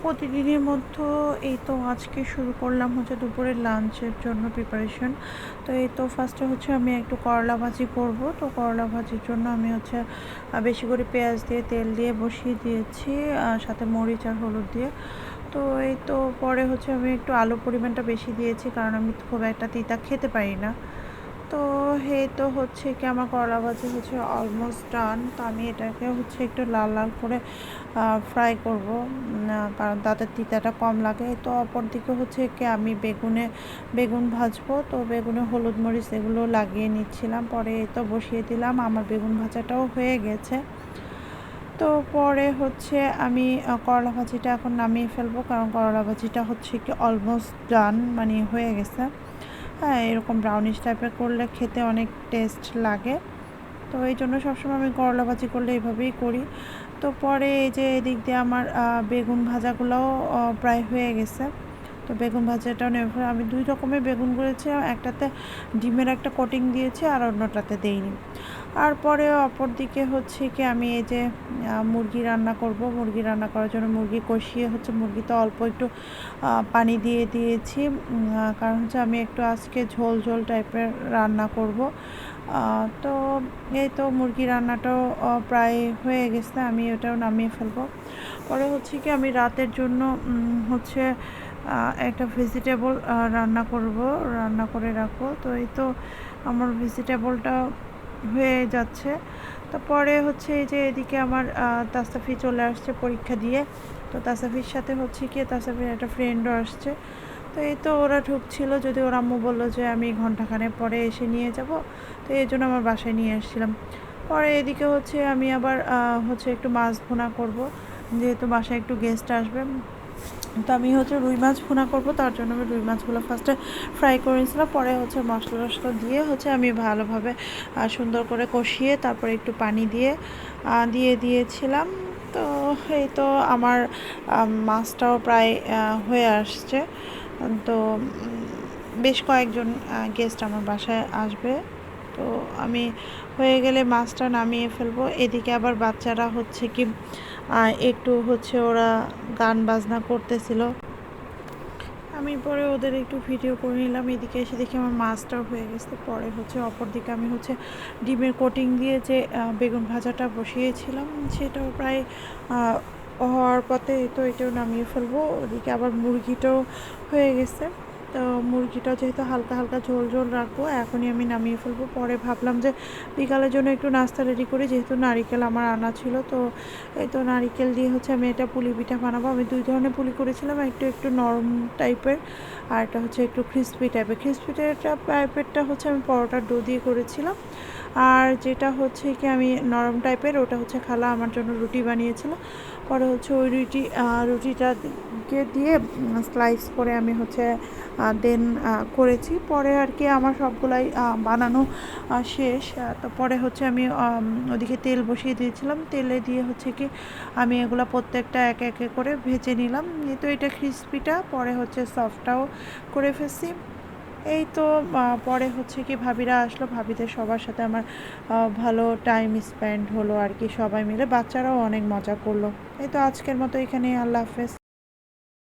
প্রতিদিনের মতো এই তো আজকে শুরু করলাম হচ্ছে দুপুরের লাঞ্চের জন্য প্রিপারেশন। তো এই তো ফার্স্টে হচ্ছে আমি একটু করলা ভাজি করব। তো করলা ভাজির জন্য আমি হচ্ছে বেশি করে পেঁয়াজ দিয়ে তেল দিয়ে বসিয়ে দিয়েছি, সাথে মরিচ আর হলুদ দিয়ে। তো এই তো পরে হচ্ছে আমি একটু আলু পরিমাণটা বেশি দিয়েছি, কারণ আমি খুব একটা তিতা খেতে পারি না। তো এই তো হচ্ছে কি আমার করলা ভাজি হচ্ছে অলমোস্ট ডান। তো আমি এটাকে হচ্ছে একটু লাল লাল করে ফ্রাই করব, কারণ তাতে তিতাটা কম লাগে। তো অপর দিকে হচ্ছে কি আমি বেগুন ভাজবো। তো বেগুনে হলুদ মরিচ এগুলো লাগিয়ে নিচ্ছিলাম, পরে এই তো বসিয়ে দিলাম। আমার বেগুন ভাজাটাও হয়ে গেছে। তো পরে হচ্ছে আমি করলা ভাজিটা এখন নামিয়ে ফেলবো, কারণ করলা ভাজিটা হচ্ছে কি অলমোস্ট ডান, মানে হয়ে গেছে। হ্যাঁ, এরকম ব্রাউনিশ টাইপের করলে খেতে অনেক টেস্ট লাগে। তো এই জন্য সবসময় আমি করলা ভাজি করলে এইভাবেই করি। তো পরে এই যে এদিক দিয়ে আমার বেগুন ভাজাগুলোও প্রায় হয়ে গেছে। তো বেগুন ভাজাটাও নেবে, আমি দুই রকমের বেগুন করেছি, একটাতে ডিমের একটা কোটিং দিয়েছি আর অন্যটাতে দেইনি। আর পরে অপর দিকে হচ্ছে কি আমি এই যে মুরগি রান্না করব। মুরগি রান্না করার জন্য মুরগি কষিয়ে হচ্ছে মুরগিতে অল্প একটু পানি দিয়ে দিয়েছি, কারণ হচ্ছে আমি একটু আজকে ঝোল ঝোল টাইপের রান্না করব। তো এই তো মুরগি রান্নাটাও প্রায় হয়ে গেছে, আমি ওটাও নামিয়ে ফেলবো। পরে হচ্ছে কি আমি রাতের জন্য হচ্ছে একটা ভেজিটেবল রান্না করে রাখবো। তো এই তো আমার ভেজিটেবলটা হয়ে যাচ্ছে। তারপরে হচ্ছে এই যে এদিকে আমার তাসাফি চলে আসছে পরীক্ষা দিয়ে। তো তাসাফির সাথে হচ্ছে কি তাসাফির একটা ফ্রেন্ডও আসছে। তো এই তো ওরা ঢুকছিল, যদি ওর আম্মু বললো যে আমি ঘন্টাখানেক পরে এসে নিয়ে যাব, তো এই জন্য আমার বাসায় নিয়ে আসছিলাম। পরে এদিকে হচ্ছে আমি আবার হচ্ছে একটু মাছ ভুনা করব, যেহেতু বাসায় একটু গেস্ট আসবে। তো আমি হচ্ছে রুই মাছ ভুনা করব, তার জন্য আমি রুই মাছগুলো ফার্স্টে ফ্রাই করে নিয়েছিলাম, পরে হচ্ছে মশলা টশলা দিয়ে হচ্ছে আমি ভালোভাবে সুন্দর করে কষিয়ে তারপরে একটু পানি দিয়ে দিয়েছিলাম। তো এই তো আমার মাছটাও প্রায় হয়ে আসছে। তো বেশ কয়েকজন গেস্ট আমার বাসায় আসবে। তো আমি হয়ে গেলে মাছটা নামিয়ে ফেলবো। এদিকে আবার বাচ্চারা হচ্ছে কি একটু হচ্ছে ওরা গান বাজনা করতেছিল, আমি পরে ওদের একটু ভিডিও করে নিলাম। এদিকে এসে দেখি আমার মাছটাও হয়ে গেছে। পরে হচ্ছে অপর দিকে আমি হচ্ছে ডিমের কোটিং দিয়ে যে বেগুন ভাজাটা বসিয়েছিলাম, সেটাও প্রায় হওয়ার পথে। তো এটাও নামিয়ে ফেলবো। ওদিকে আবার মুরগিটাও হয়ে গেছে। তো মুরগিটাও যেহেতু হালকা হালকা ঝোল ঝোল রাখবো, এখনই আমি নামিয়ে ফেলবো। পরে ভাবলাম যে বিকালের জন্য একটু নাস্তা রেডি করি, যেহেতু নারিকেল আমার আনা ছিল। তো এই তো নারিকেল দিয়ে হচ্ছে আমি এটা পুলি পিঠা বানাবো। আমি দুই ধরনের পুলি করেছিলাম, একটু একটু নরম টাইপের, আর এটা হচ্ছে একটু ক্রিস্পি টাইপের। টাইপেরটা হচ্ছে আমি পরোটার ডো দিয়ে করেছিলাম, আর যেটা হচ্ছে কি আমি নরম টাইপের, ওটা হচ্ছে খালা আমার জন্য রুটি বানিয়েছিল। পরে হচ্ছে ওই রুটিটাকে দিয়ে স্লাইস করে আমি হচ্ছে দেন করেছি। পরে আর কি আমার সবগুলাই বানানো শেষ। তো পরে হচ্ছে আমি ওদিকে তেল বসিয়ে দিয়েছিলাম, তেলে দিয়ে হচ্ছে কি আমি এগুলো প্রত্যেকটা একে একে করে ভেজে নিলাম। তো এটা ক্রিস্পিটা পরে হচ্ছে সফটটাও করে ফেলছি। এই তো পরে হচ্ছে কি ভাবিরা আসলো, ভাবিদের সবার সাথে আমার ভালো টাইম স্পেন্ড হলো আর কি, সবাই মিলে। বাচ্চারাও অনেক মজা করলো। এই তো আজকের মতো এখানে, আল্লাহ হাফেজ।